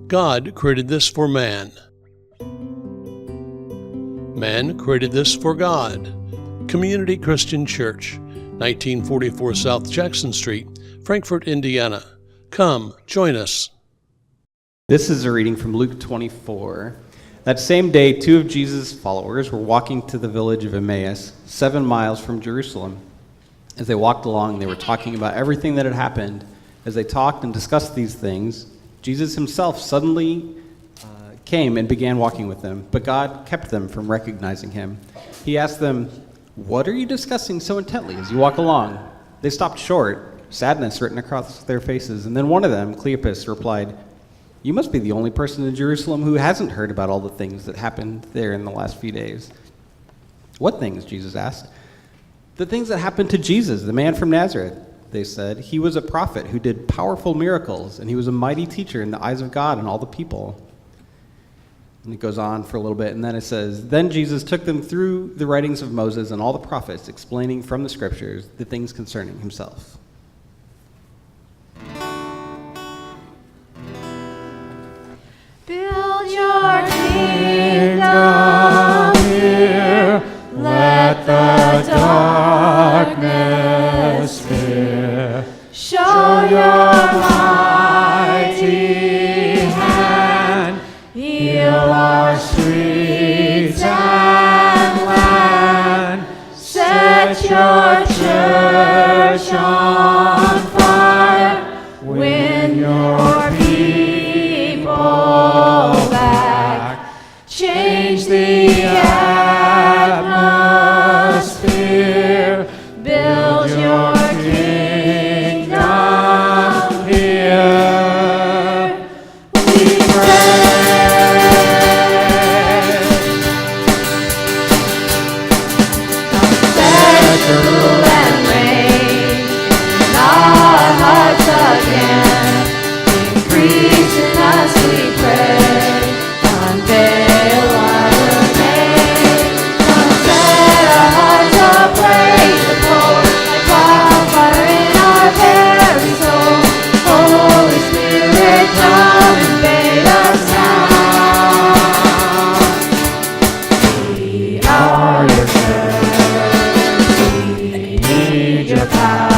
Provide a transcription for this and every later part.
God created this for man. Man created this for God. Community Christian Church, 1944 South Jackson Street, Frankfort, Indiana. Come, join us. This is a reading from Luke 24. That same day, 2 of Jesus' followers were walking to the village of Emmaus, 7 miles from Jerusalem. As they walked along, they were talking about everything that had happened. As they talked and discussed these things, Jesus himself suddenly came and began walking with them, but God kept them from recognizing him. He asked them, "What are you discussing so intently as you walk along?" They stopped short, sadness written across their faces, and then one of them, Cleopas, replied, "You must be the only person in Jerusalem who hasn't heard about all the things that happened there in the last few days." "What things?" Jesus asked. "The things that happened to Jesus, the man from Nazareth," they said. "He was a prophet who did powerful miracles, and he was a mighty teacher in the eyes of God and all the people." And it goes on for a little bit, and then it says, "Then Jesus took them through the writings of Moses and all the prophets, explaining from the scriptures the things concerning himself." Build your kingdom here, let the darkness fear. Show your mighty hand, heal our streets and land. Set your church on fire, win your people back. Change the atmosphere, build your kingdom here. We pray. Set your rule and reign in our hearts again. Increase in us, we pray. Unveil our name. Set our hearts ablaze with hope, like wildfire in our very soul. Holy Spirit, come invade us now. We are your church. We need your power now.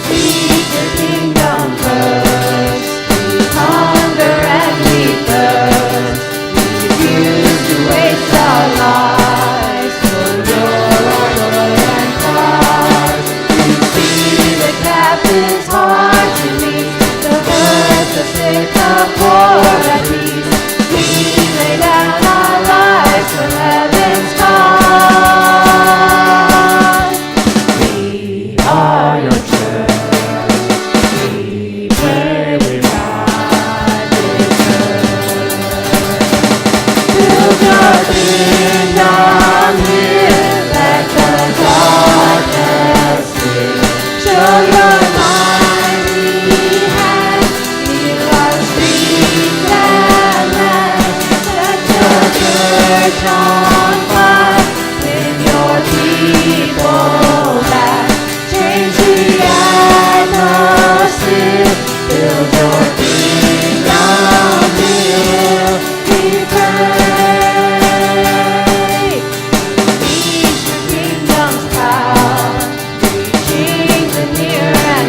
Seek your kingdom first. We hunger and we thirst. We refuse to waste our lives for your glory and cause. We see the captive's heart to meet, the hurt, the sick, the poor at peace. We lay down our lives for heaven's cause. We are your church. We pray, we rise with church. Build your kingdom here, let the darkness fear. Show your mighty hand, heal our streets and land. Set your church on fire, win your people back. Change the atmosphere, build your kingdom here. We pray. Release your kingdom's power, reaching the near and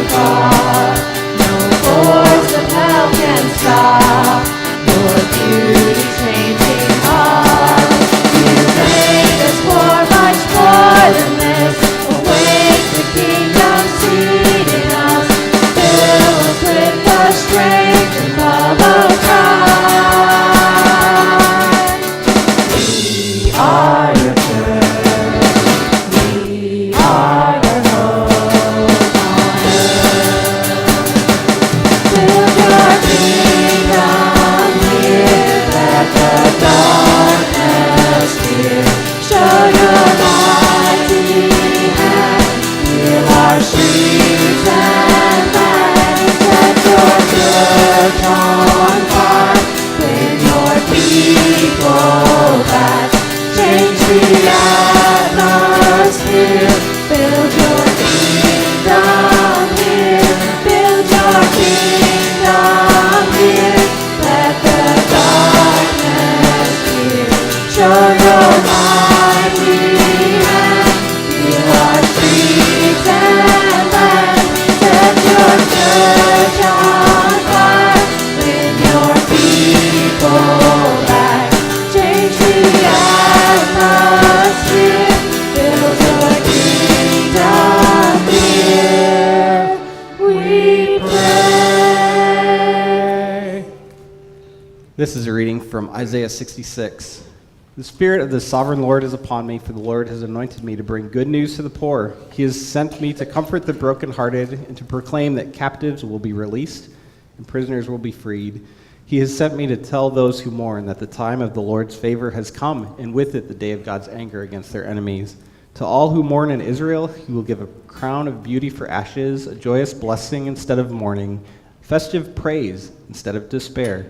This is a reading from Isaiah 66. The Spirit of the Sovereign Lord is upon me, for the Lord has anointed me to bring good news to the poor. He has sent me to comfort the brokenhearted and to proclaim that captives will be released and prisoners will be freed. He has sent me to tell those who mourn that the time of the Lord's favor has come, and with it the day of God's anger against their enemies. To all who mourn in Israel, he will give a crown of beauty for ashes, a joyous blessing instead of mourning, festive praise instead of despair.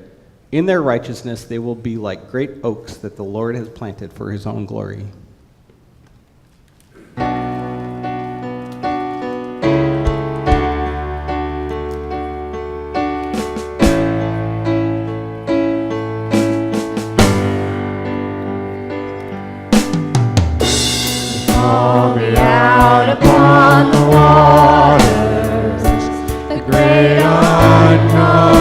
In their righteousness they will be like great oaks that the Lord has planted for his own glory. Call me out upon the waters, the great unknown.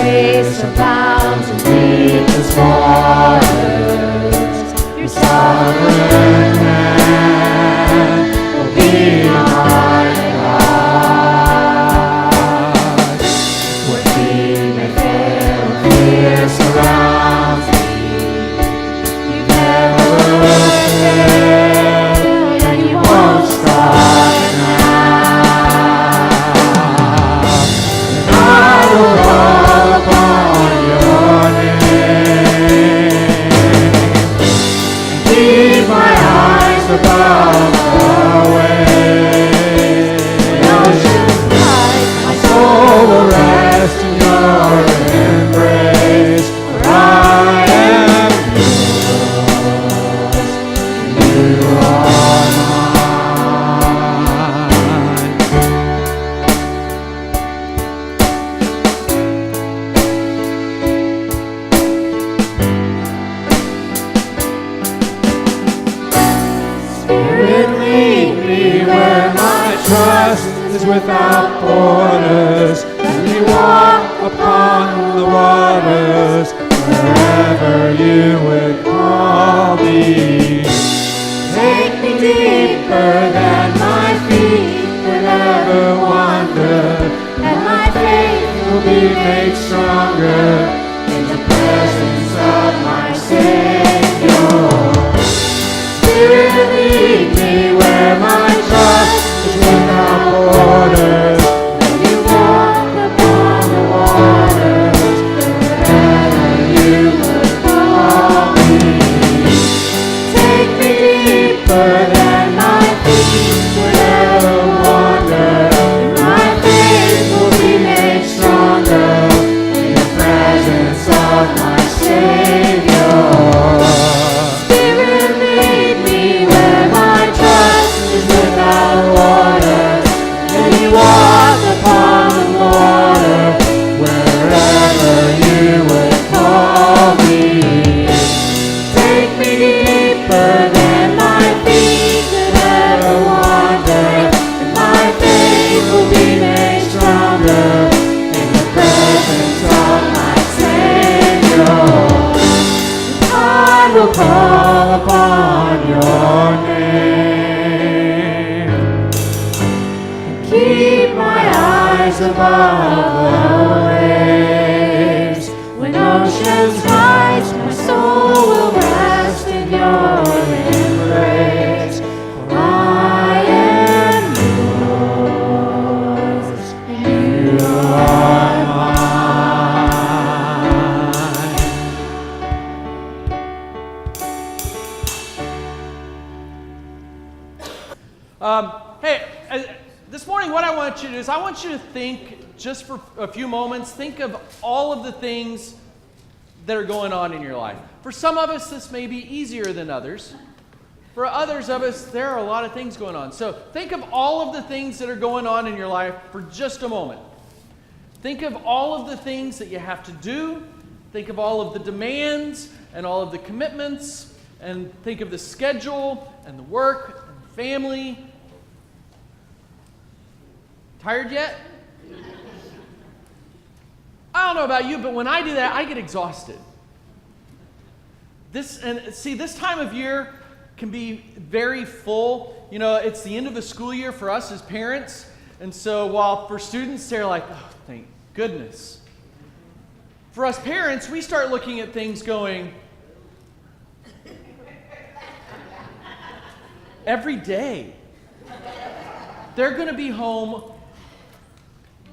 grace abounds in deepest waters. Your sovereign hand will be my God. Where feet may fail and fear surrounds me, you never fail and you won't stop now. And I will call upon your name and keep my eyes above the waves. When oceans rise, my soul will rest in your embrace. For I am yours, and you are mine. Spirit, lead me where my trust is without borders. Let me walk upon the waters wherever you would call me. Take me deeper than my feet could ever wander, and my faith will be made stronger in the presence of my Savior. Spirit, lead me where my trust is without borders. Let me walk upon the waters wherever you would call me. Take me deeper than my feet could ever wander, and my faith will be made stronger in the presence of my Savior. Spirit, lead me where my trust is without waters. Let me walk upon the water wherever you would call me. Take me deeper than my feet could ever wander, and my faith will be made stronger in the presence of my Savior. I will call upon your name and keep my eyes above the waves. When oceans rise, my soul will rest in your embrace. For I am yours, and you are mine. you to think, just for a few moments, think of all of the things that are going on in your life. For some of us, this may be easier than others. For others of us, there are a lot of things going on. So think of all of the things that are going on in your life for just a moment. Think of all of the things that you have to do. Think of all of the demands and all of the commitments. And think of the schedule and the work and the family. Tired yet? I don't know about you, but when I do that, I get exhausted. This time of year can be very full. You know, it's the end of the school year for us as parents. And so while for students, they're like, oh, thank goodness. For us parents, we start looking at things going, every day, they're going to be home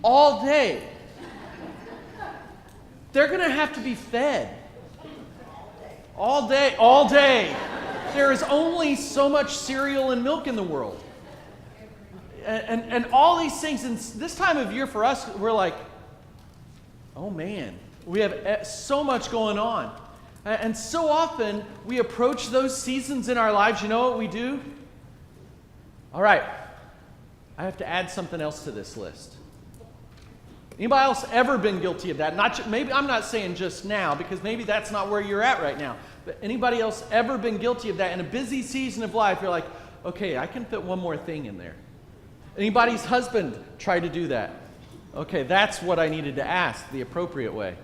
all day. They're going to have to be fed. All day. There is only so much cereal and milk in the world. And all these things, and this time of year for us, we're like, oh man, we have so much going on. And so often we approach those seasons in our lives, you know what we do? All right, I have to add something else to this list. Anybody else ever been guilty of that? Maybe I'm not saying just now, because maybe that's not where you're at right now. But anybody else ever been guilty of that? In a busy season of life, you're like, okay, I can fit one more thing in there. Anybody's husband tried to do that? Okay, that's what I needed to ask the appropriate way.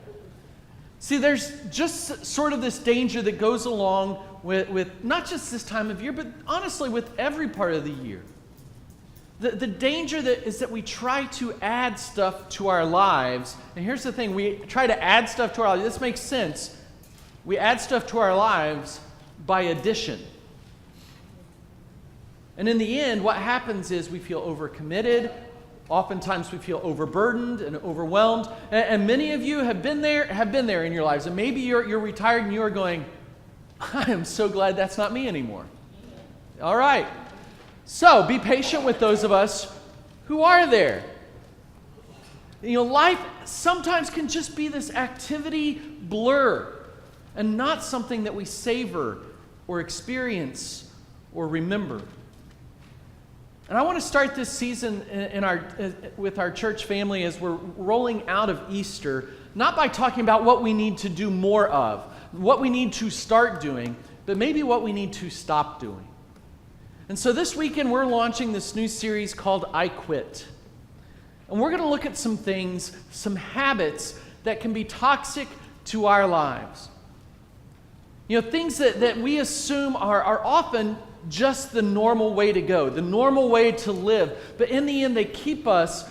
See, there's just sort of this danger that goes along with not just this time of year, but honestly with every part of the year. The danger is that we try to add stuff to our lives. And here's the thing, we try to add stuff to our lives. This makes sense. We add stuff to our lives by addition. And in the end, what happens is we feel overcommitted. Oftentimes we feel overburdened and overwhelmed. And many of you have been there in your lives. And maybe you're retired and you're going, I am so glad that's not me anymore. All right. So be patient with those of us who are there. You know, life sometimes can just be this activity blur and not something that we savor or experience or remember. And I want to start this season with our church family as we're rolling out of Easter, not by talking about what we need to do more of, what we need to start doing, but maybe what we need to stop doing. And so this weekend we're launching this new series called I Quit. And we're going to look at some things, some habits that can be toxic to our lives. You know, things that we assume are often just the normal way to go, the normal way to live. But in the end, they keep us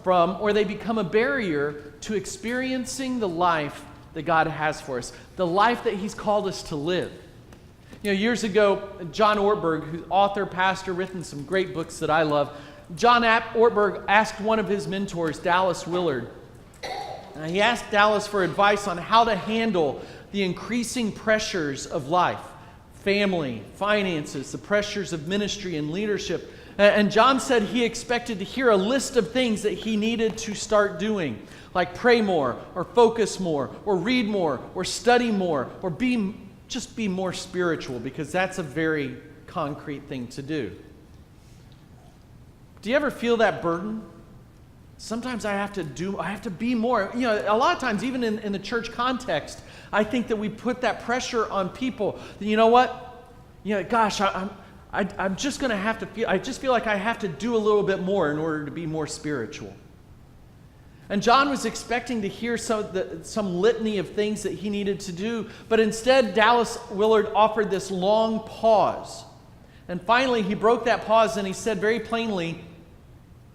from, or they become a barrier to experiencing the life that God has for us, the life that He's called us to live. You know, years ago, John Ortberg, who's author, pastor, written some great books that I love, John Ortberg asked one of his mentors, Dallas Willard, he asked Dallas for advice on how to handle the increasing pressures of life, family, finances, the pressures of ministry and leadership. And John said he expected to hear a list of things that he needed to start doing, like pray more, or focus more, or read more, or study more, or just be more spiritual, because that's a very concrete thing to do. Do you ever feel that burden? Sometimes I have to be more. You know, a lot of times, even in the church context, I think that we put that pressure on people. You know what? You know, gosh, I'm just going to have to feel, I just feel like I have to do a little bit more in order to be more spiritual. And John was expecting to hear some litany of things that he needed to do, but instead Dallas Willard offered this long pause. And finally he broke that pause and he said very plainly,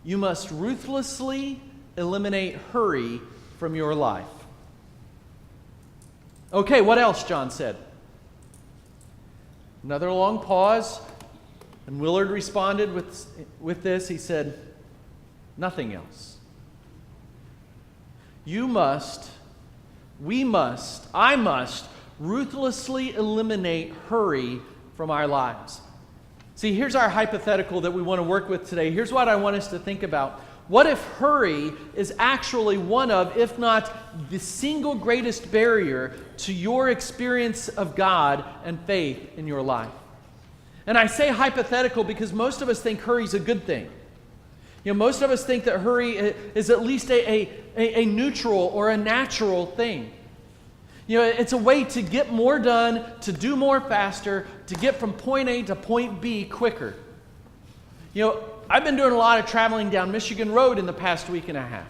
you must ruthlessly eliminate hurry from your life. Okay, what else, John said? Another long pause, and Willard responded with this. He said, nothing else. I must ruthlessly eliminate hurry from our lives. See, here's our hypothetical that we want to work with today. Here's what I want us to think about. What if hurry is actually one of, if not the single greatest barrier to your experience of God and faith in your life? And I say hypothetical because most of us think hurry is a good thing. Most of us think that hurry is at least a neutral or a natural thing. It's a way to get more done, to do more faster, to get from point A to point B quicker. I've been doing a lot of traveling down Michigan Road in the past week and a half.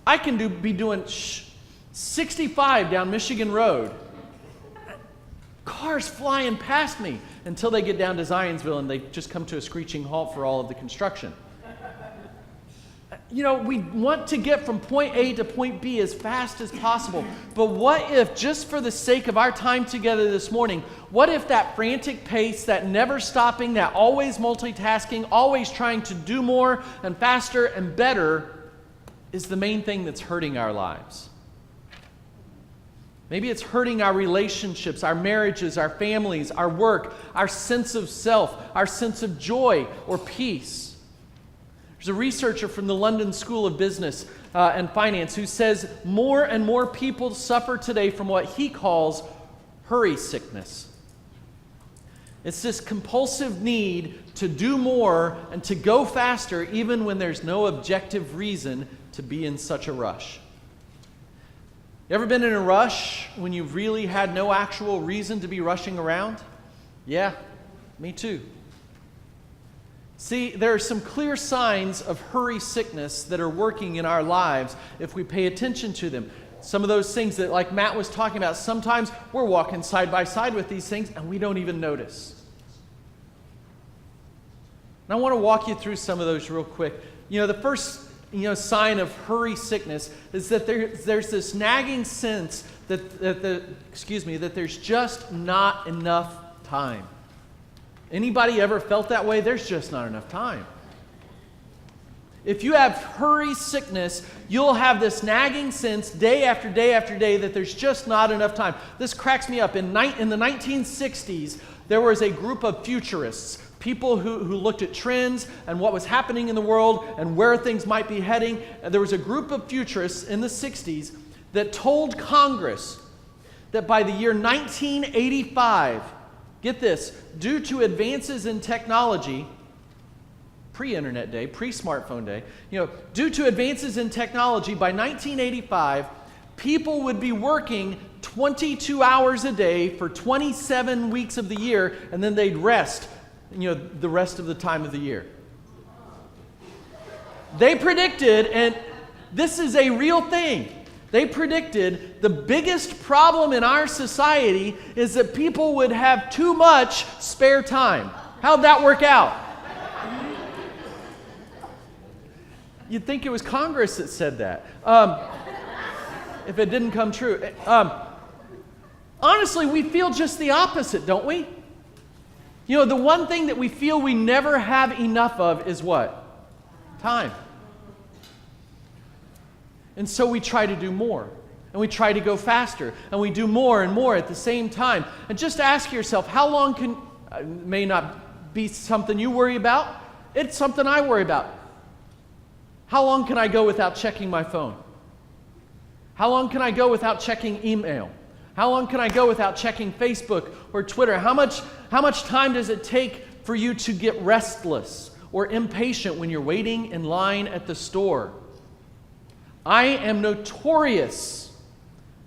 I can be doing 65 down Michigan Road. Cars flying past me until they get down to Zionsville and they just come to a screeching halt for all of the construction. We want to get from point A to point B as fast as possible. But what if, just for the sake of our time together this morning, what if that frantic pace, that never stopping, that always multitasking, always trying to do more and faster and better is the main thing that's hurting our lives? Maybe it's hurting our relationships, our marriages, our families, our work, our sense of self, our sense of joy or peace. There's a researcher from the London School of Business and Finance who says more and more people suffer today from what he calls hurry sickness. It's this compulsive need to do more and to go faster even when there's no objective reason to be in such a rush. You ever been in a rush when you've really had no actual reason to be rushing around? Yeah, me too. See, there are some clear signs of hurry sickness that are working in our lives if we pay attention to them. Some of those things that, like Matt was talking about, sometimes we're walking side by side with these things and we don't even notice. And I want to walk you through some of those real quick. The first sign of hurry sickness is that there's this nagging sense that there's just not enough time. Anybody ever felt that way? There's just not enough time. If you have hurry sickness, you'll have this nagging sense day after day after day that there's just not enough time. This cracks me up. In the 1960s, there was a group of futurists, people who looked at trends and what was happening in the world and where things might be heading. And there was a group of futurists in the 60s that told Congress that by the year 1985, get this, due to advances in technology, pre-internet day, pre-smartphone day, due to advances in technology, by 1985, people would be working 22 hours a day for 27 weeks of the year, and then they'd rest, the rest of the time of the year. They predicted, and this is a real thing, they predicted the biggest problem in our society is that people would have too much spare time. How'd that work out? You'd think it was Congress that said that. If it didn't come true. Honestly, we feel just the opposite, don't we? The one thing that we feel we never have enough of is what? Time. And so we try to do more, and we try to go faster, and we do more and more at the same time. And just ask yourself, how long may not be something you worry about, it's something I worry about. How long can I go without checking my phone? How long can I go without checking email? How long can I go without checking Facebook or Twitter? How much time does it take for you to get restless or impatient when you're waiting in line at the store? I am notorious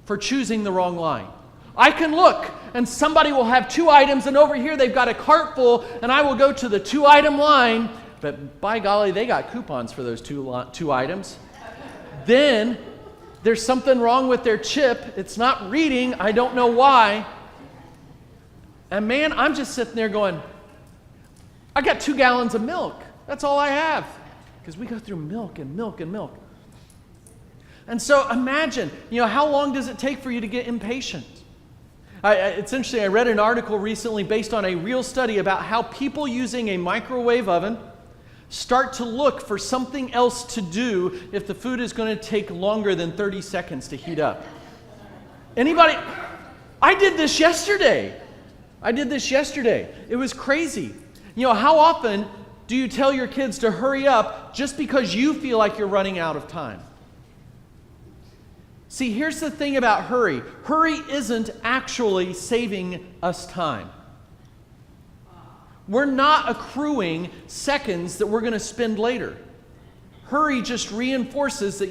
for choosing the wrong line. I can look and somebody will have 2 items and over here they've got a cart full and I will go to the 2-item line, but by golly, they got coupons for those two items. Then there's something wrong with their chip. It's not reading. I don't know why. And man, I'm just sitting there going, I got 2 gallons of milk. That's all I have. Because we go through milk and milk and milk. And so imagine, how long does it take for you to get impatient? It's interesting, I read an article recently based on a real study about how people using a microwave oven start to look for something else to do if the food is going to take longer than 30 seconds to heat up. Anybody? I did this yesterday. It was crazy. How often do you tell your kids to hurry up just because you feel like you're running out of time. See, here's the thing about hurry. Hurry isn't actually saving us time. We're not accruing seconds that we're going to spend later. Hurry just reinforces that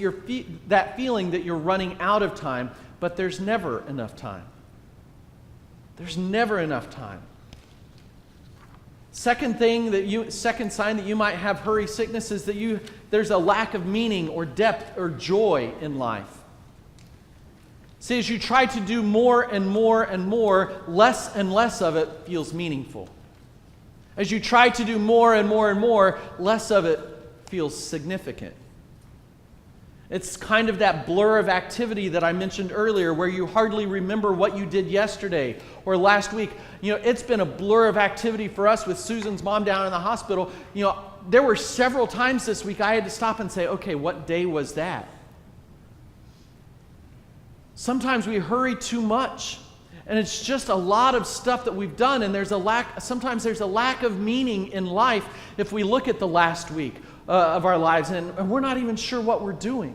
that feeling that you're running out of time, but there's never enough time. There's never enough time. Second sign that you might have hurry sickness is that there's a lack of meaning or depth or joy in life. See, as you try to do more and more and more, less and less of it feels meaningful. As you try to do more and more and more, less of it feels significant. It's kind of that blur of activity that I mentioned earlier, where you hardly remember what you did yesterday or last week. It's been a blur of activity for us with Susan's mom down in the hospital. There were several times this week I had to stop and say, okay, what day was that? Sometimes we hurry too much, and it's just a lot of stuff that we've done, and sometimes there's a lack of meaning in life if we look at the last week of our lives, and we're not even sure what we're doing.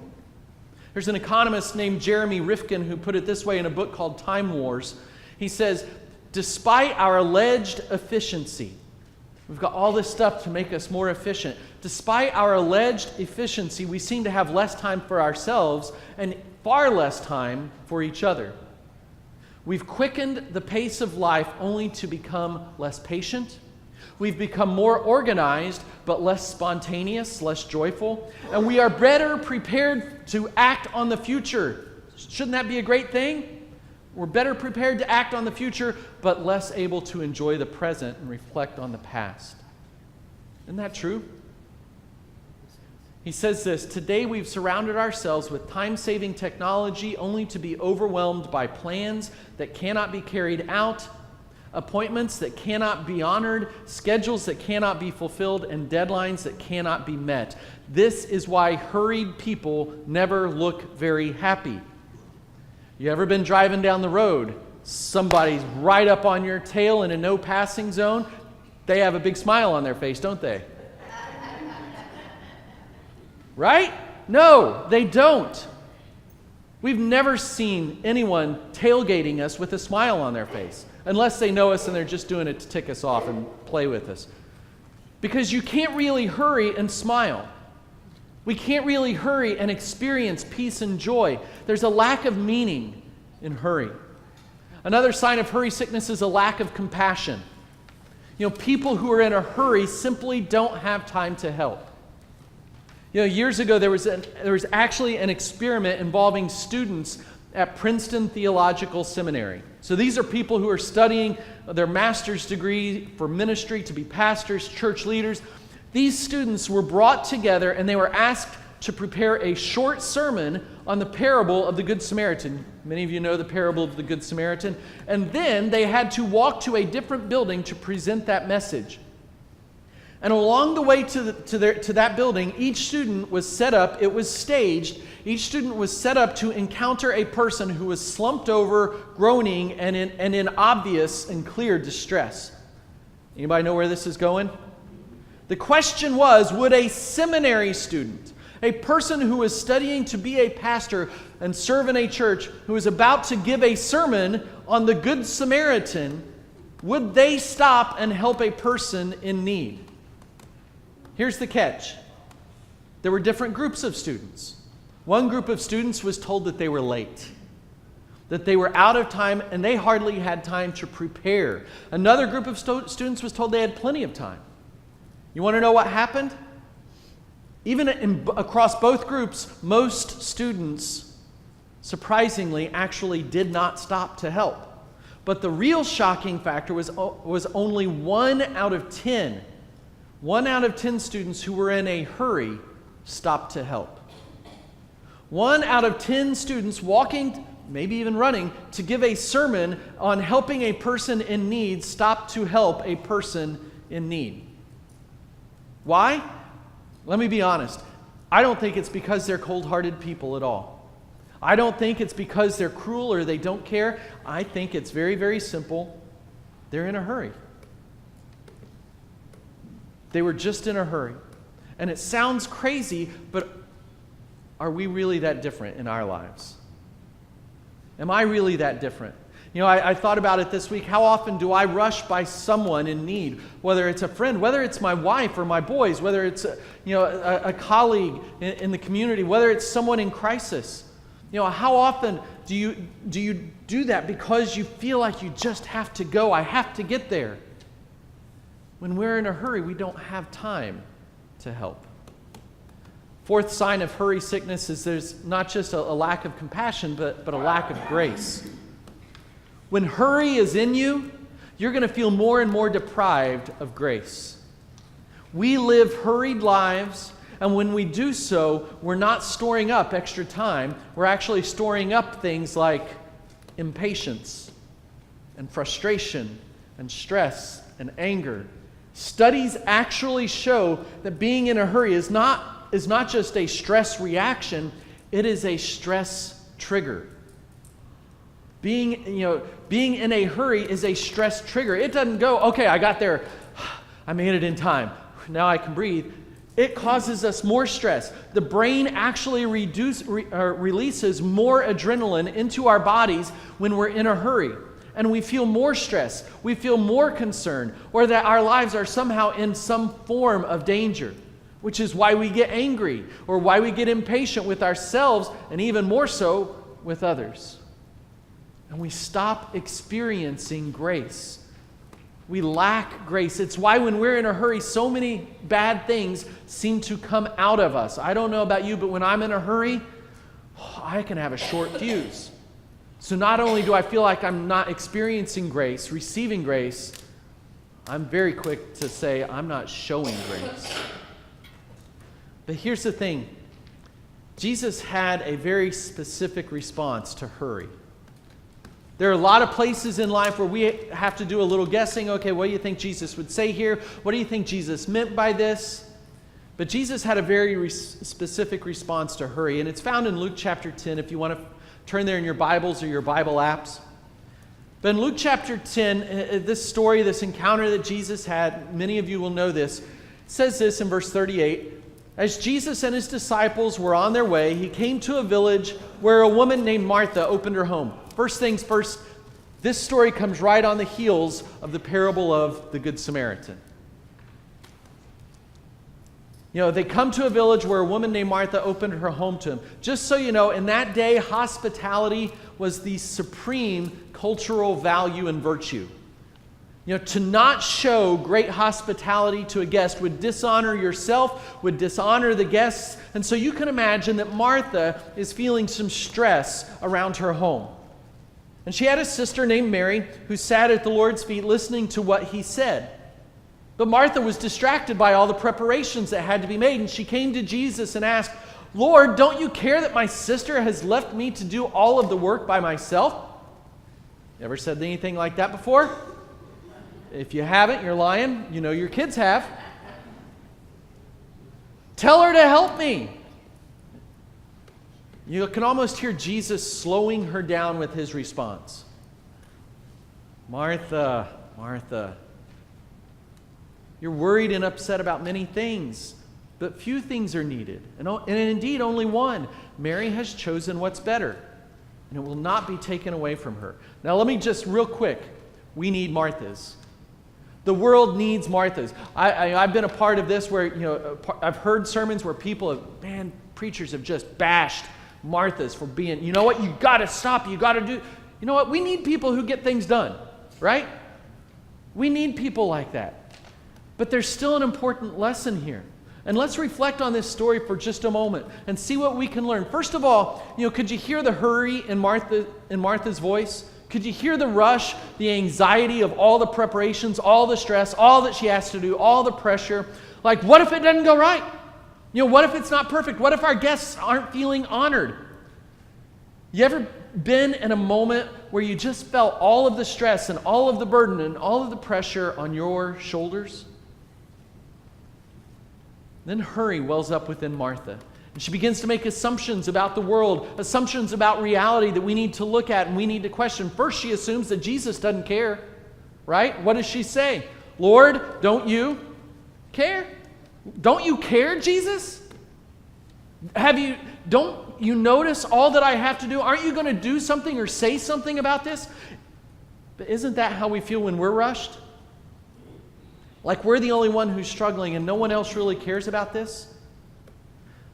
There's an economist named Jeremy Rifkin who put it this way in a book called Time Wars. He says, despite our alleged efficiency, we've got all this stuff to make us more efficient. Despite our alleged efficiency, we seem to have less time for ourselves and far less time for each other. We've quickened the pace of life only to become less patient. We've become more organized, but less spontaneous, less joyful. And we are better prepared to act on the future. Shouldn't that be a great thing? We're better prepared to act on the future, but less able to enjoy the present and reflect on the past. Isn't that true? He says this, today we've surrounded ourselves with time-saving technology only to be overwhelmed by plans that cannot be carried out, appointments that cannot be honored, schedules that cannot be fulfilled, and deadlines that cannot be met. This is why hurried people never look very happy. You ever been driving down the road? Somebody's right up on your tail in a no passing zone. They have a big smile on their face, don't they? Right? No, they don't. We've never seen anyone tailgating us with a smile on their face, unless they know us and they're just doing it to tick us off and play with us. Because you can't really hurry and smile. We can't really hurry and experience peace and joy. There's a lack of meaning in hurry. Another sign of hurry sickness is a lack of compassion. People who are in a hurry simply don't have time to help. Years ago, there was actually an experiment involving students at Princeton Theological Seminary. So these are people who are studying their master's degree for ministry, to be pastors, church leaders. These students were brought together and they were asked to prepare a short sermon on the parable of the Good Samaritan. Many of you know the parable of the Good Samaritan. And then they had to walk to a different building to present that message. And along the way to that building, each student was set up, it was staged, each student was set up to encounter a person who was slumped over, groaning, and in obvious and clear distress. Anybody know where this is going? The question was, would a seminary student, a person who was studying to be a pastor and serve in a church, who was about to give a sermon on the Good Samaritan, would they stop and help a person in need? Here's the catch. There were different groups of students. One group of students was told that they were late, that they were out of time, and they hardly had time to prepare. Another group of students was told they had plenty of time. You want to know what happened? Even across both groups, most students, surprisingly, actually did not stop to help. But the real shocking factor was only 1 out of 10. 1 out of 10 students who were in a hurry stopped to help. 1 out of 10 students walking, maybe even running, to give a sermon on helping a person in need stopped to help a person in need. Why? Let me be honest. I don't think it's because they're cold-hearted people at all. I don't think it's because they're cruel or they don't care. I think it's very, very simple. They're in a hurry. They were just in a hurry. And it sounds crazy, but are we really that different in our lives? Am I really that different? I thought about it this week. How often do I rush by someone in need? Whether it's a friend, whether it's my wife or my boys, whether it's a colleague in the community, whether it's someone in crisis. How often do you do that because you feel like you just have to go? I have to get there. When we're in a hurry, we don't have time to help. Fourth sign of hurry sickness is there's not just a lack of compassion, but a lack of grace. When hurry is in you, you're going to feel more and more deprived of grace. We live hurried lives, and when we do so, we're not storing up extra time. We're actually storing up things like impatience and frustration and stress and anger. Studies actually show that being in a hurry is not just a stress reaction, it is a stress trigger. Being in a hurry is a stress trigger. It doesn't go, okay, I got there, I made it in time, now I can breathe. It causes us more stress. The brain actually releases more adrenaline into our bodies when we're in a hurry. And we feel more stress, we feel more concern, or that our lives are somehow in some form of danger, which is why we get angry, or why we get impatient with ourselves, and even more so with others. And we stop experiencing grace. We lack grace. It's why when we're in a hurry, so many bad things seem to come out of us. I don't know about you, but when I'm in a hurry, I can have a short fuse. So not only do I feel like I'm not experiencing grace, receiving grace, I'm very quick to say I'm not showing grace. But here's the thing. Jesus had a very specific response to hurry. There are a lot of places in life where we have to do a little guessing. Okay, what do you think Jesus would say here? What do you think Jesus meant by this? But Jesus had a very specific response to hurry, and it's found in Luke chapter 10, if you want to turn there in your Bibles or your Bible apps. But in Luke chapter 10, this story, this encounter that Jesus had, many of you will know this, it says this in verse 38. As Jesus and his disciples were on their way, he came to a village where a woman named Martha opened her home. First things first, this story comes right on the heels of the parable of the Good Samaritan. They come to a village where a woman named Martha opened her home to him. Just so you know, in that day, hospitality was the supreme cultural value and virtue. To not show great hospitality to a guest would dishonor yourself, would dishonor the guests. And so you can imagine that Martha is feeling some stress around her home. And she had a sister named Mary who sat at the Lord's feet listening to what he said. But Martha was distracted by all the preparations that had to be made, and she came to Jesus and asked, Lord, don't you care that my sister has left me to do all of the work by myself? You ever said anything like that before? If you haven't, you're lying. You know your kids have. Tell her to help me. You can almost hear Jesus slowing her down with his response. Martha, Martha, you're worried and upset about many things, but few things are needed, and indeed only one. Mary has chosen what's better, and it will not be taken away from her. Now let me just real quick, we need Marthas. The world needs Marthas. I've been a part of this where, I've heard sermons where preachers have just bashed Marthas for being, you know what, you got to stop, you got to do. You know what, we need people who get things done, right? We need people like that. But there's still an important lesson here. And let's reflect on this story for just a moment and see what we can learn. First of all, could you hear the hurry in Martha's voice? Could you hear the rush, the anxiety of all the preparations, all the stress, all that she has to do, all the pressure? Like, what if it doesn't go right? What if it's not perfect? What if our guests aren't feeling honored? You ever been in a moment where you just felt all of the stress and all of the burden and all of the pressure on your shoulders? Then hurry wells up within Martha. And she begins to make assumptions about the world, assumptions about reality that we need to look at and we need to question. First, she assumes that Jesus doesn't care, right? What does she say? Lord, don't you care? Don't you care, Jesus? Don't you notice all that I have to do? Aren't you going to do something or say something about this? But isn't that how we feel when we're rushed? Like we're the only one who's struggling and no one else really cares about this?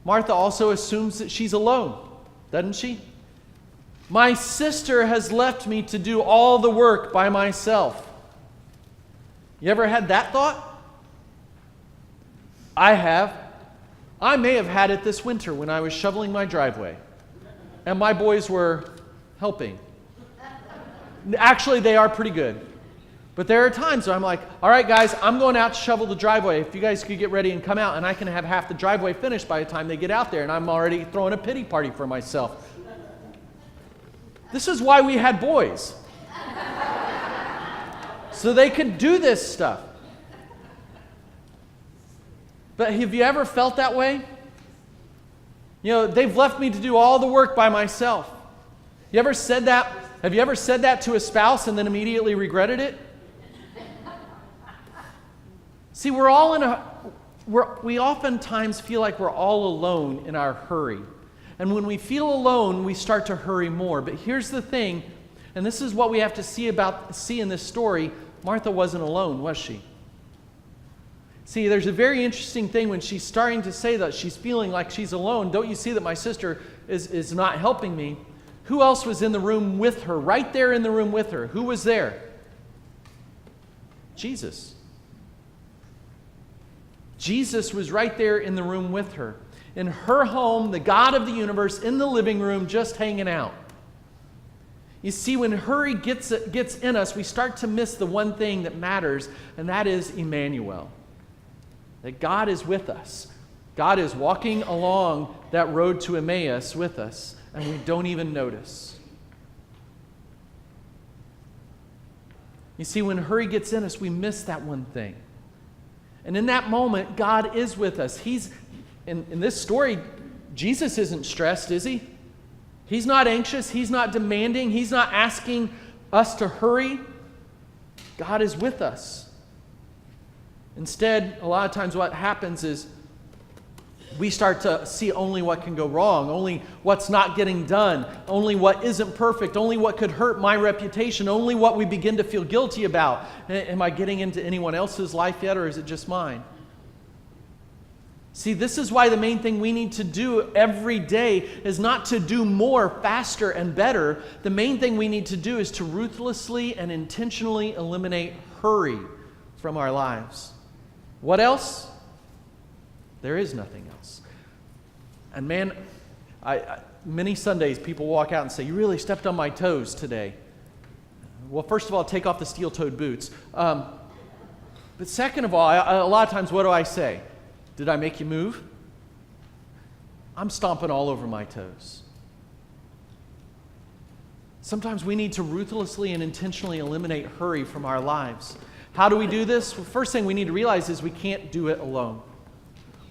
Martha also assumes that she's alone, doesn't she? My sister has left me to do all the work by myself. You ever had that thought? I have. I may have had it this winter when I was shoveling my driveway and my boys were helping. Actually, they are pretty good. But there are times where I'm like, all right, guys, I'm going out to shovel the driveway. If you guys could get ready and come out, and I can have half the driveway finished by the time they get out there, and I'm already throwing a pity party for myself. This is why we had boys. So they could do this stuff. But have you ever felt that way? You know, they've left me to do all the work by myself. You ever said that? Have you ever said that to a spouse and then immediately regretted it? See, we oftentimes feel like we're all alone in our hurry. And when we feel alone, we start to hurry more. But here's the thing, and this is what we have to see in this story. Martha wasn't alone, was she? See, there's a very interesting thing when she's starting to say that she's feeling like she's alone. Don't you see that my sister is not helping me? Who else was in the room with her, right there in the room with her? Who was there? Jesus. Jesus was right there in the room with her. In her home, the God of the universe, in the living room, just hanging out. You see, when hurry gets in us, we start to miss the one thing that matters, and that is Emmanuel. That God is with us. God is walking along that road to Emmaus with us, and we don't even notice. You see, when hurry gets in us, we miss that one thing. And in that moment, God is with us. In this story, Jesus isn't stressed, is he? He's not anxious. He's not demanding. He's not asking us to hurry. God is with us. Instead, a lot of times what happens is we start to see only what can go wrong, only what's not getting done, only what isn't perfect, only what could hurt my reputation, only what we begin to feel guilty about. Am I getting into anyone else's life yet, or is it just mine? See, this is why the main thing we need to do every day is not to do more, faster, and better. The main thing we need to do is to ruthlessly and intentionally eliminate hurry from our lives. What else? There is nothing else. And man, many Sundays people walk out and say, you really stepped on my toes today. Well, first of all, take off the steel-toed boots. But second of all, a lot of times what do I say? Did I make you move? I'm stomping all over my toes. Sometimes we need to ruthlessly and intentionally eliminate hurry from our lives. How do we do this? Well, first thing we need to realize is we can't do it alone.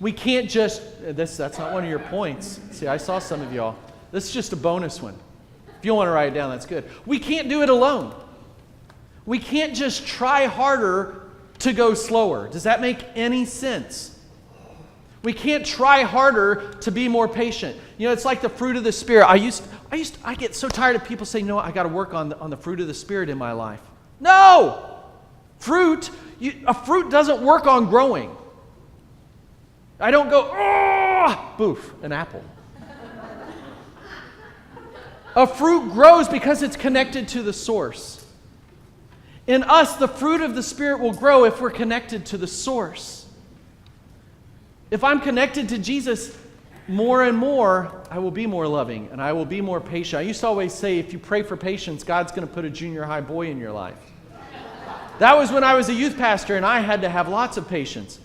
We can't just, that's not one of your points. See, I saw some of y'all. This is just a bonus one. If you want to write it down, that's good. We can't do it alone. We can't just try harder to go slower. Does that make any sense? We can't try harder to be more patient. You know, it's like the fruit of the Spirit. I get so tired of people saying, no, I got to work on the fruit of the Spirit in my life. No! A fruit doesn't work on growing. I don't go, boof, an apple. A fruit grows because it's connected to the source. In us, the fruit of the Spirit will grow if we're connected to the source. If I'm connected to Jesus more and more, I will be more loving and I will be more patient. I used to always say, if you pray for patience, God's going to put a junior high boy in your life. That was when I was a youth pastor and I had to have lots of patience.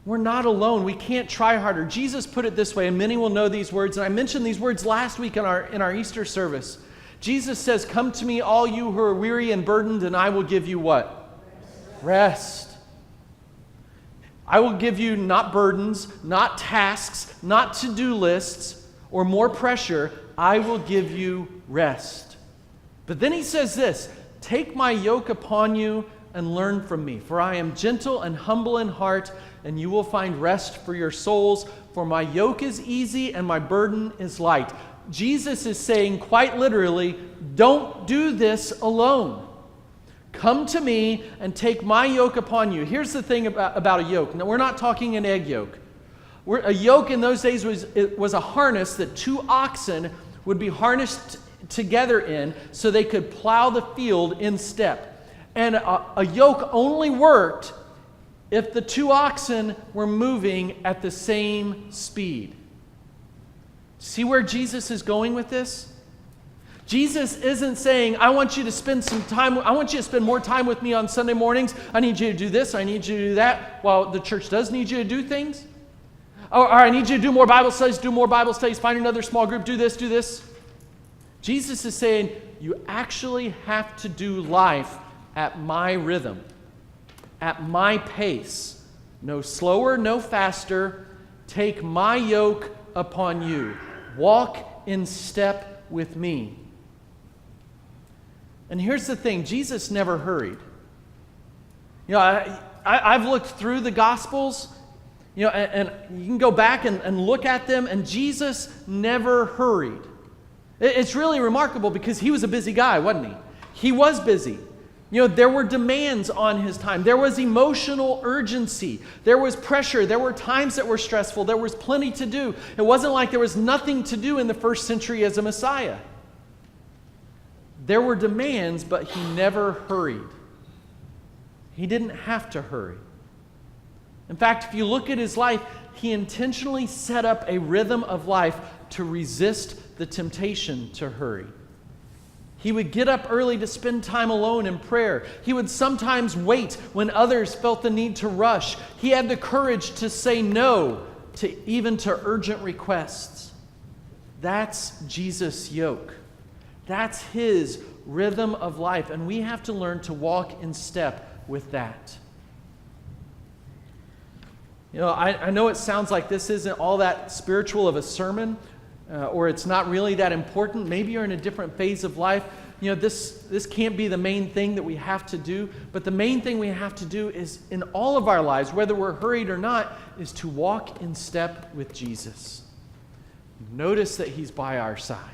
We're not alone. We can't try harder. Jesus put it this way, and many will know these words. And I mentioned these words last week in our Easter service. Jesus says, come to me, all you who are weary and burdened, and I will give you what? Rest. I will give you not burdens, not tasks, not to-do lists, or more pressure. I will give you rest. But then he says this, take my yoke upon you and learn from me, for I am gentle and humble in heart, and you will find rest for your souls, for my yoke is easy and my burden is light. Jesus is saying quite literally, don't do this alone. Come to me and take my yoke upon you. Here's the thing about a yoke. Now, we're not talking an egg yoke. A yoke in those days was a harness that 2 oxen would be harnessed together in so they could plow the field in step. And a yoke only worked if the 2 oxen were moving at the same speed. See where Jesus is going with this? Jesus isn't saying, I want you to spend more time with me on Sunday mornings. I need you to do this, I need you to do that. Well, the church does need you to do things. Or I need you to do more Bible studies, find another small group, do this. Jesus is saying, you actually have to do life at my rhythm, at my pace. No slower, no faster. Take my yoke upon you. Walk in step with me. And here's the thing, Jesus never hurried. You know, I've looked through the Gospels, you know, and you can go back and look at them, and Jesus never hurried. It's really remarkable because he was a busy guy, wasn't he? He was busy. You know, there were demands on his time. There was emotional urgency. There was pressure. There were times that were stressful. There was plenty to do. It wasn't like there was nothing to do in the first century as a Messiah. There were demands, but he never hurried. He didn't have to hurry. In fact, if you look at his life, he intentionally set up a rhythm of life to resist the temptation to hurry. He would get up early to spend time alone in prayer. He would sometimes wait when others felt the need to rush. He had the courage to say no even to urgent requests. That's Jesus' yoke. That's his rhythm of life, and we have to learn to walk in step with that. You know, I know it sounds like this isn't all that spiritual of a sermon, or it's not really that important. Maybe you're in a different phase of life. You know, this can't be the main thing that we have to do, but the main thing we have to do is in all of our lives, whether we're hurried or not, is to walk in step with Jesus. Notice that he's by our side.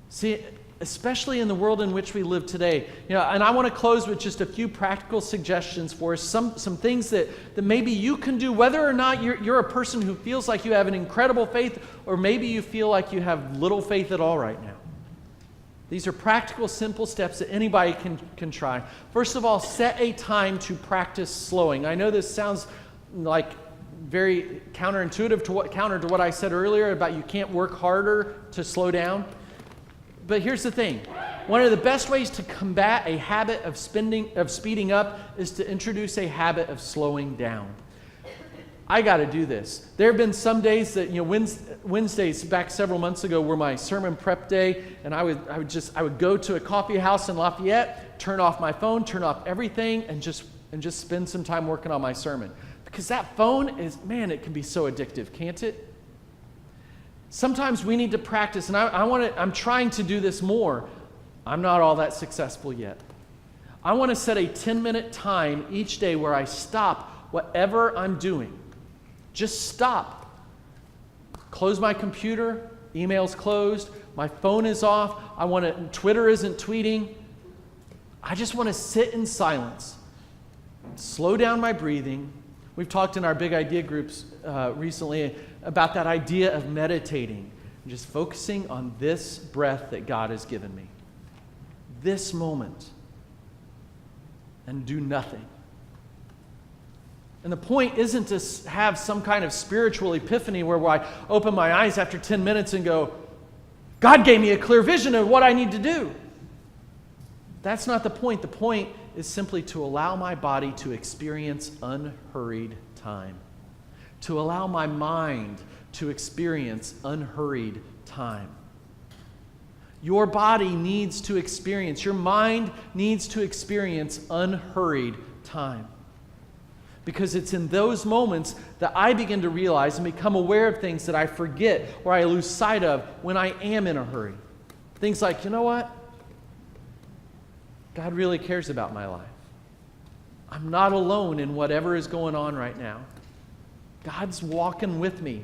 See, especially in the world in which we live today, you know, and I want to close with just a few practical suggestions for us, some things that maybe you can do, whether or not you're a person who feels like you have an incredible faith, or maybe you feel like you have little faith at all right now. These are practical, simple steps that anybody can try. First of all, set a time to practice slowing. I know this sounds like very counter to what I said earlier about you can't work harder to slow down. But here's the thing. One of the best ways to combat a habit of speeding up is to introduce a habit of slowing down. I got to do this. There have been some days that, you know, Wednesdays back several months ago were my sermon prep day, and I would go to a coffee house in Lafayette, turn off my phone, turn off everything, and just spend some time working on my sermon. Because that phone it can be so addictive, can't it? Sometimes we need to practice, and I'm trying to do this more. I'm not all that successful yet. I want to set a 10-minute time each day where I stop whatever I'm doing. Just stop. Close my computer, email's closed, my phone is off, Twitter isn't tweeting. I just want to sit in silence, slow down my breathing. We've talked in our big idea groups recently about that idea of meditating and just focusing on this breath that God has given me, this moment, and do nothing. And the point isn't to have some kind of spiritual epiphany where I open my eyes after 10 minutes and go, God gave me a clear vision of what I need to do. That's not the point. The point is simply to allow my body to experience unhurried time, to allow my mind to experience unhurried time. Your body needs to experience, your mind needs to experience unhurried time. Because it's in those moments that I begin to realize and become aware of things that I forget or I lose sight of when I am in a hurry. Things like, you know what? God really cares about my life. I'm not alone in whatever is going on right now. God's walking with me,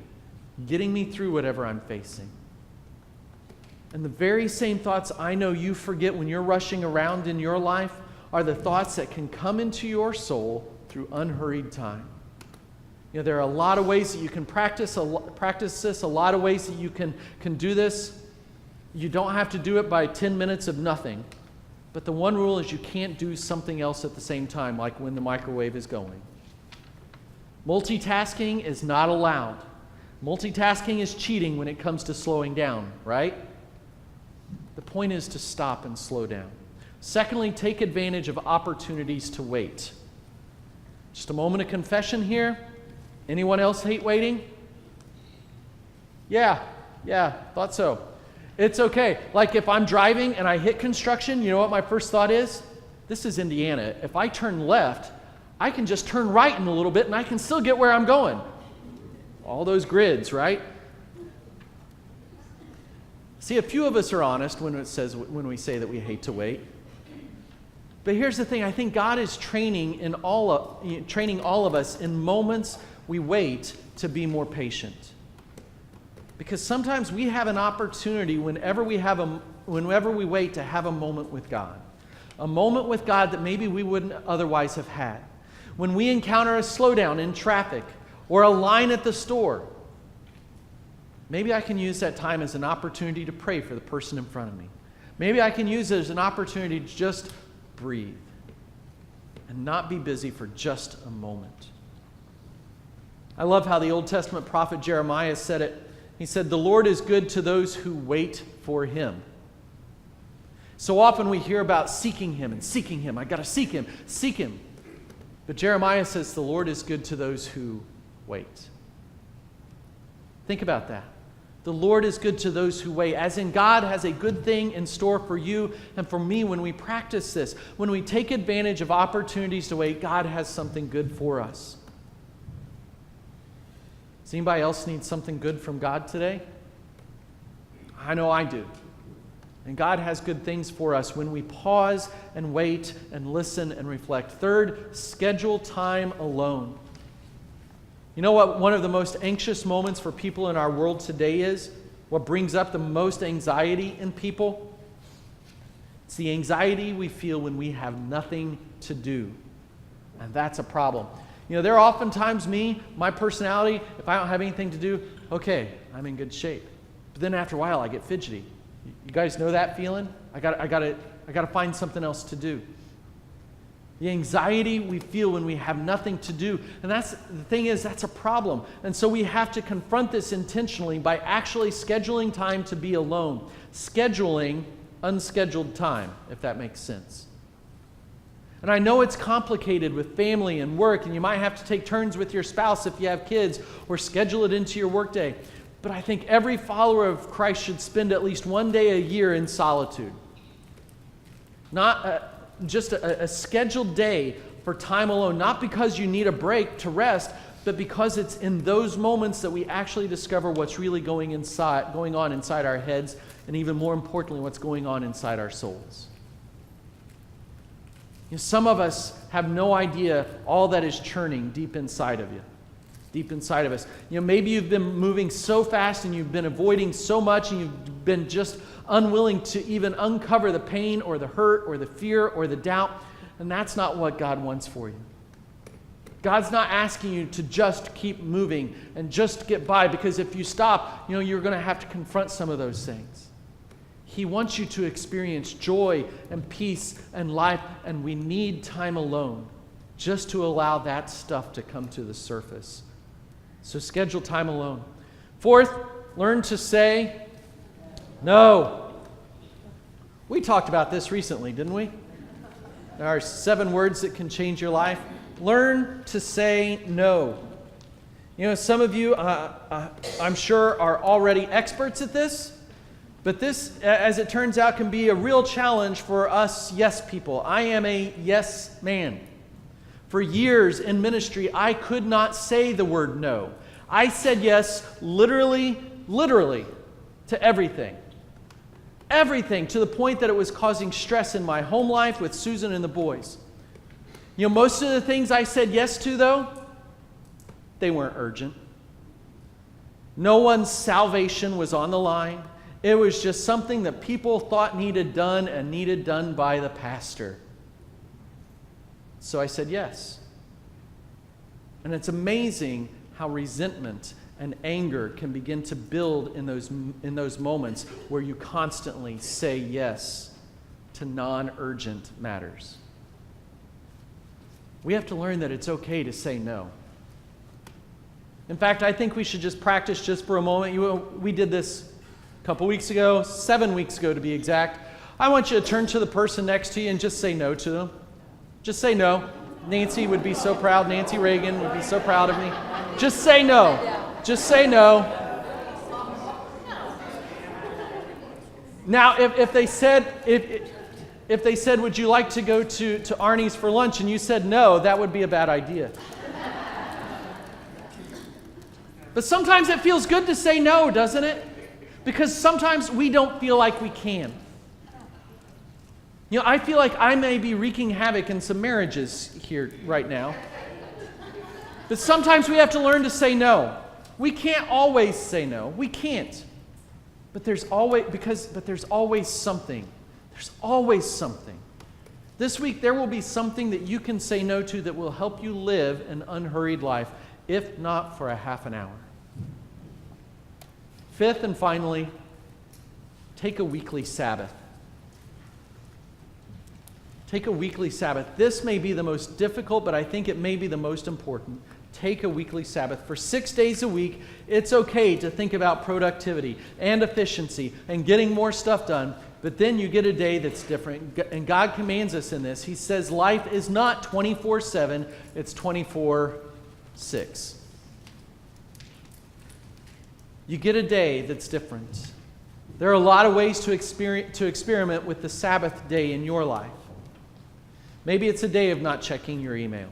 getting me through whatever I'm facing. And the very same thoughts I know you forget when you're rushing around in your life are the thoughts that can come into your soul through unhurried time. You know, there are a lot of ways that you can practice this, a lot of ways that you can do this. You don't have to do it by 10 minutes of nothing. But the one rule is you can't do something else at the same time, like when the microwave is going. Multitasking is not allowed. Multitasking is cheating when it comes to slowing down, right? The point is to stop and slow down. Secondly, take advantage of opportunities to wait. Just a moment of confession here. Anyone else hate waiting? Yeah, thought so. It's okay. Like if I'm driving and I hit construction, you know what my first thought is? This is Indiana. If I turn left, I can just turn right in a little bit and I can still get where I'm going. All those grids, right? See, a few of us are honest when we say that we hate to wait. But here's the thing. I think God is training all of us in moments we wait to be more patient. Because sometimes we have an opportunity whenever we wait to have a moment with God. A moment with God that maybe we wouldn't otherwise have had. When we encounter a slowdown in traffic or a line at the store, maybe I can use that time as an opportunity to pray for the person in front of me. Maybe I can use it as an opportunity to just breathe and not be busy for just a moment. I love how the Old Testament prophet Jeremiah said it. He said, "The Lord is good to those who wait for Him." So often we hear about seeking Him and seeking Him. I got to seek Him. But Jeremiah says, "The Lord is good to those who wait." Think about that. The Lord is good to those who wait, as in God has a good thing in store for you and for me when we practice this. When we take advantage of opportunities to wait, God has something good for us. Does anybody else need something good from God today? I know I do. And God has good things for us when we pause and wait and listen and reflect. Third, schedule time alone. You know what one of the most anxious moments for people in our world today is? What brings up the most anxiety in people? It's the anxiety we feel when we have nothing to do. And that's a problem. You know, there are oftentimes my personality, if I don't have anything to do, okay, I'm in good shape. But then after a while, I get fidgety. You guys know that feeling? I gotta find something else to do. The anxiety we feel when we have nothing to do. And the thing is, that's a problem. And so we have to confront this intentionally by actually scheduling time to be alone. Scheduling unscheduled time, if that makes sense. And I know it's complicated with family and work, and you might have to take turns with your spouse if you have kids, or schedule it into your workday. But I think every follower of Christ should spend at least one day a year in solitude. Not just a scheduled day for time alone, not because you need a break to rest, but because it's in those moments that we actually discover what's really going on inside our heads, and even more importantly, what's going on inside our souls. You know, some of us have no idea all that is churning deep inside of you, deep inside of us. You know, maybe you've been moving so fast and you've been avoiding so much and you've been just unwilling to even uncover the pain or the hurt or the fear or the doubt, and that's not what God wants for you. God's not asking you to just keep moving and just get by, because if you stop, you know, you're going to have to confront some of those things. He wants you to experience joy and peace and life, and we need time alone just to allow that stuff to come to the surface. So schedule time alone. Fourth, learn to say no. We talked about this recently, didn't we? There are 7 words that can change your life. Learn to say no. You know, some of you, I'm sure, are already experts at this. But this, as it turns out, can be a real challenge for us yes people. I am a yes man. For years in ministry, I could not say the word no. I said yes literally to everything. Everything, to the point that it was causing stress in my home life with Susan and the boys. You know, most of the things I said yes to, though, they weren't urgent. No one's salvation was on the line. It was just something that people thought needed done and needed done by the pastor. So I said yes. And it's amazing how resentment and anger can begin to build in those moments where you constantly say yes to non-urgent matters. We have to learn that it's okay to say no. In fact, I think we should just practice just for a moment. We did this a couple weeks ago, 7 weeks ago to be exact. I want you to turn to the person next to you and just say no to them. Just say no. Nancy would be so proud. Nancy Reagan would be so proud of me. Just say no. Just say no. Now, if they said, would you like to go to Arnie's for lunch, and you said no, that would be a bad idea. But sometimes it feels good to say no, doesn't it? Because sometimes we don't feel like we can. You know, I feel like I may be wreaking havoc in some marriages here right now. But sometimes we have to learn to say no. We can't always say no. We can't. But there's always something. There's always something. This week there will be something that you can say no to that will help you live an unhurried life, if not for a half an hour. Fifth and finally, take a weekly Sabbath. Take a weekly Sabbath. This may be the most difficult, but I think it may be the most important. Take a weekly Sabbath. For 6 days a week, it's okay to think about productivity and efficiency and getting more stuff done, but then you get a day that's different. And God commands us in this. He says life is not 24/7, it's 24/6. You get a day that's different. There are a lot of ways to experiment with the Sabbath day in your life. Maybe it's a day of not checking your email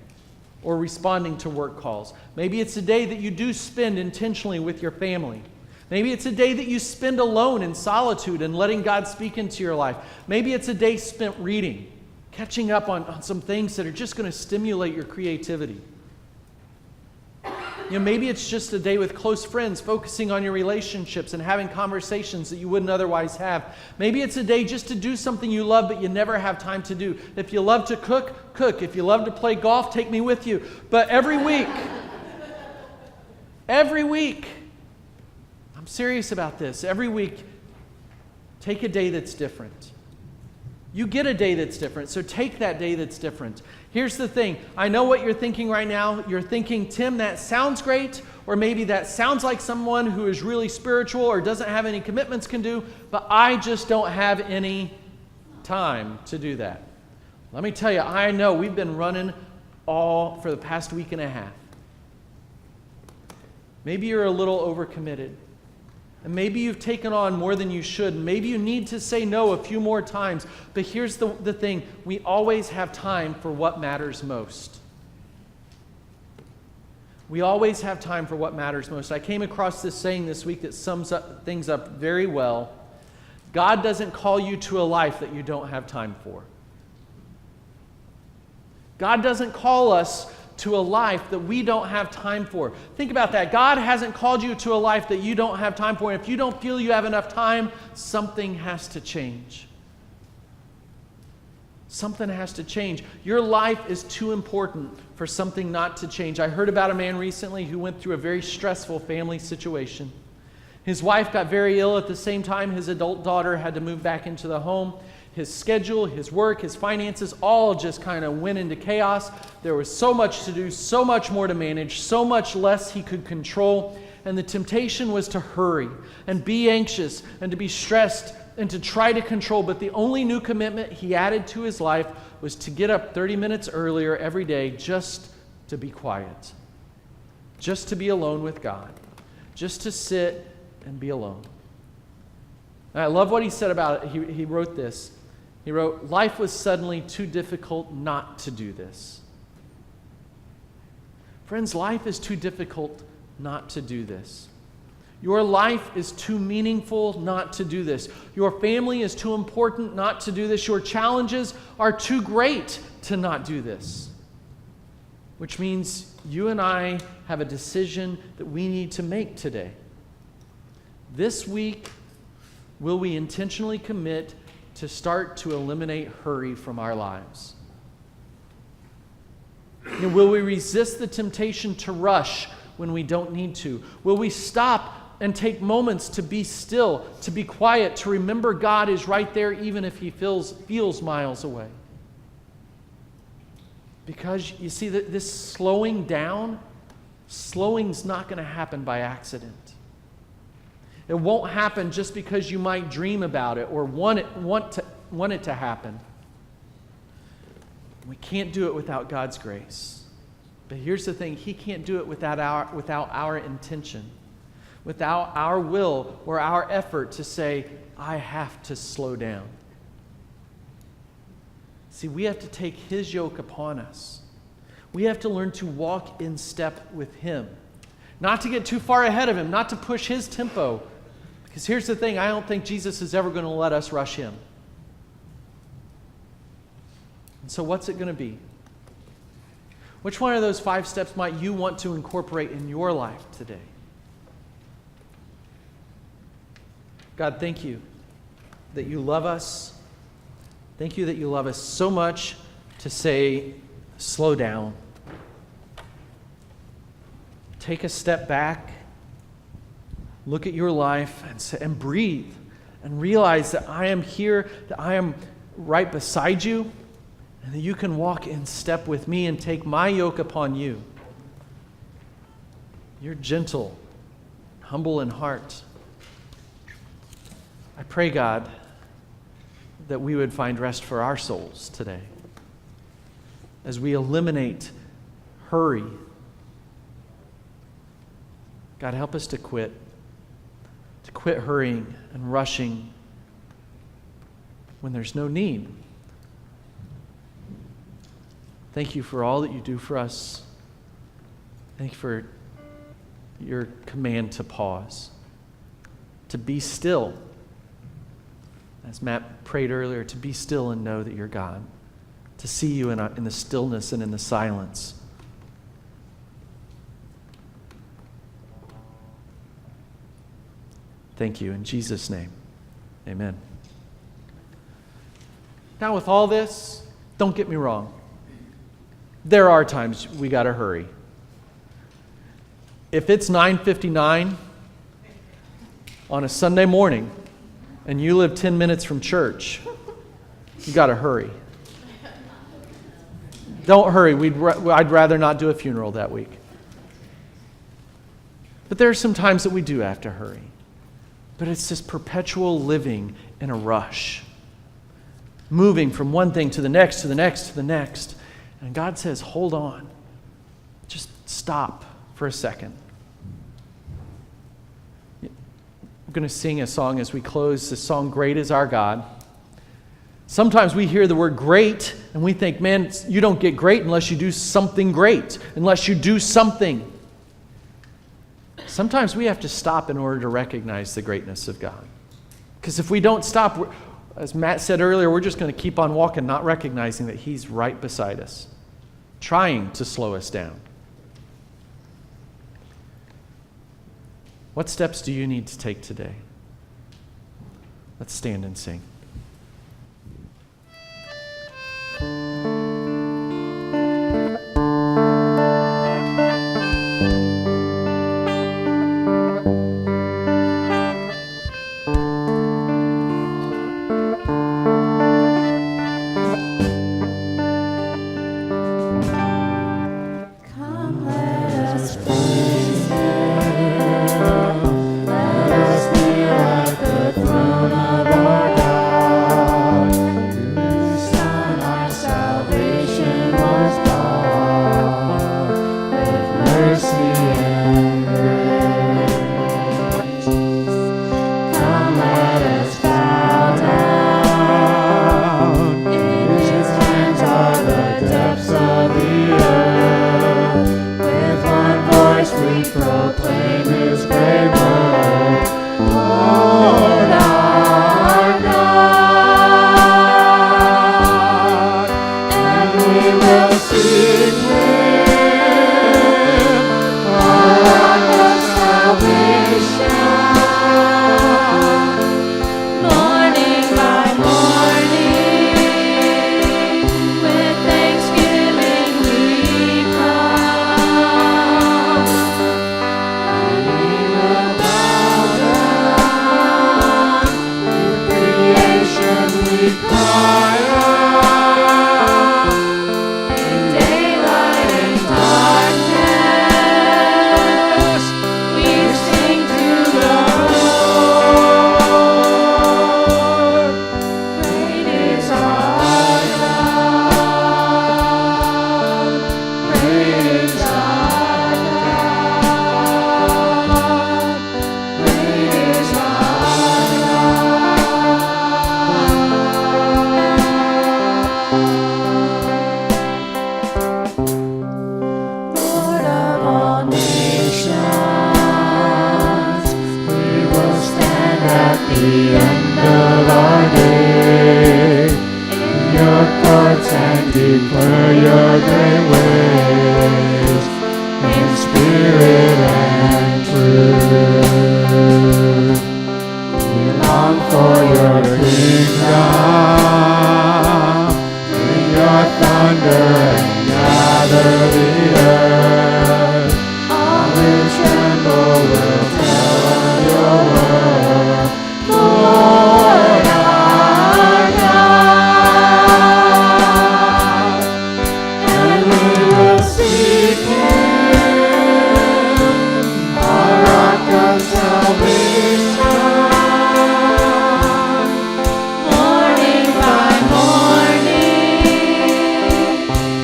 or responding to work calls. Maybe it's a day that you do spend intentionally with your family. Maybe it's a day that you spend alone in solitude and letting God speak into your life. Maybe it's a day spent reading, catching up on some things that are just going to stimulate your creativity. You know, maybe it's just a day with close friends, focusing on your relationships and having conversations that you wouldn't otherwise have. Maybe it's a day just to do something you love but you never have time to do. If you love to cook, cook. If you love to play golf, take me with you. But every week, I'm serious about this. Every week, take a day that's different. You get a day that's different, so take that day that's different. Here's the thing. I know what you're thinking right now. You're thinking, Tim, that sounds great, or maybe that sounds like someone who is really spiritual or doesn't have any commitments can do, but I just don't have any time to do that. Let me tell you, I know we've been running all for the past week and a half. Maybe you're a little overcommitted. And maybe you've taken on more than you should. Maybe you need to say no a few more times. But here's the thing. We always have time for what matters most. We always have time for what matters most. I came across this saying this week that sums things up very well. God doesn't call you to a life that you don't have time for. God doesn't call us to a life that we don't have time for. Think about that. God hasn't called you to a life that you don't have time for. And if you don't feel you have enough time, something has to change. Something has to change. Your life is too important for something not to change. I heard about a man recently who went through a very stressful family situation. His wife got very ill at the same time. His adult daughter had to move back into the home. His schedule, his work, his finances, all just kind of went into chaos. There was so much to do, so much more to manage, so much less he could control. And the temptation was to hurry and be anxious and to be stressed and to try to control. But the only new commitment he added to his life was to get up 30 minutes earlier every day just to be quiet, just to be alone with God, just to sit and be alone. And I love what he said about it. He wrote this. He wrote, "Life was suddenly too difficult not to do this." Friends, life is too difficult not to do this. Your life is too meaningful not to do this. Your family is too important not to do this. Your challenges are too great to not do this. Which means you and I have a decision that we need to make today. This week, will we intentionally commit to start to eliminate hurry from our lives? And will we resist the temptation to rush when we don't need to? Will we stop and take moments to be still, to be quiet, to remember God is right there even if he feels miles away? Because you see that this slowing's not going to happen by accident. It won't happen just because you might dream about it or want it to happen. We can't do it without God's grace. But here's the thing, he can't do it without our intention, without our will or our effort to say, I have to slow down. See, we have to take his yoke upon us. We have to learn to walk in step with him. Not to get too far ahead of him, not to push his tempo. Because here's the thing, I don't think Jesus is ever going to let us rush him. And so what's it going to be? Which one of those 5 steps might you want to incorporate in your life today? God, thank you that you love us. Thank you that you love us so much to say, slow down. Take a step back. Look at your life and breathe and realize that I am here, that I am right beside you, and that you can walk in step with me and take my yoke upon you. You're gentle, humble in heart. I pray, God, that we would find rest for our souls today as we eliminate hurry. God, help us to quit hurrying and rushing when there's no need. Thank you for all that you do for us. Thank you for your command to pause, to be still. As Matt prayed earlier, to be still and know that you're God, to see you in the stillness and in the silence. Thank you. In Jesus' name, amen. Now with all this, don't get me wrong. There are times we got to hurry. If it's 9:59 on a Sunday morning and you live 10 minutes from church, you got to hurry. Don't hurry. I'd rather not do a funeral that week. But there are some times that we do have to hurry. But it's this perpetual living in a rush, moving from one thing to the next, to the next, to the next. And God says, hold on. Just stop for a second. We're going to sing a song as we close. The song, Great is Our God. Sometimes we hear the word great and we think, man, you don't get great unless you do something great, unless you do something. Sometimes we have to stop in order to recognize the greatness of God. Because if we don't stop, as Matt said earlier, we're just going to keep on walking, not recognizing that he's right beside us, trying to slow us down. What steps do you need to take today? Let's stand and sing. Come, let us praise Him. Let us kneel at the throne of our God. the end of our day in your courts and declare your great ways in spirit and truth. We long for your kingdom, bring your thunder and gather the earth. All who tremble will tell of your word, Lord our God. And we will seek him, our rock of salvation. Morning by morning,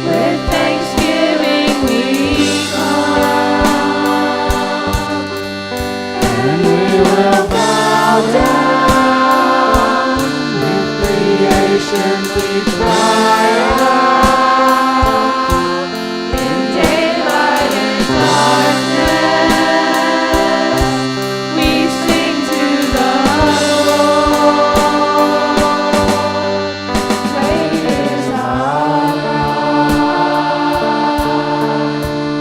with thanksgiving we come. And we will bow down, with creation we cry out. In daylight and darkness, we sing to the Lord. Great is our God.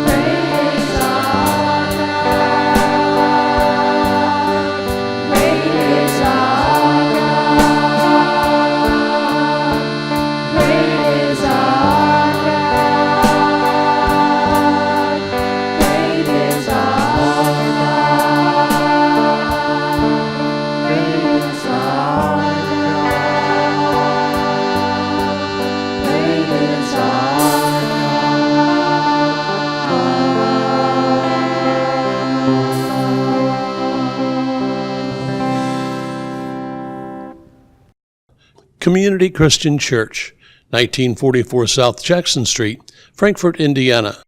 Great is our God. Great is our God. Great is our God. Great is our God. Great is our God. Great is our Community Christian Church, 1944 South Jackson Street, Frankfort, Indiana.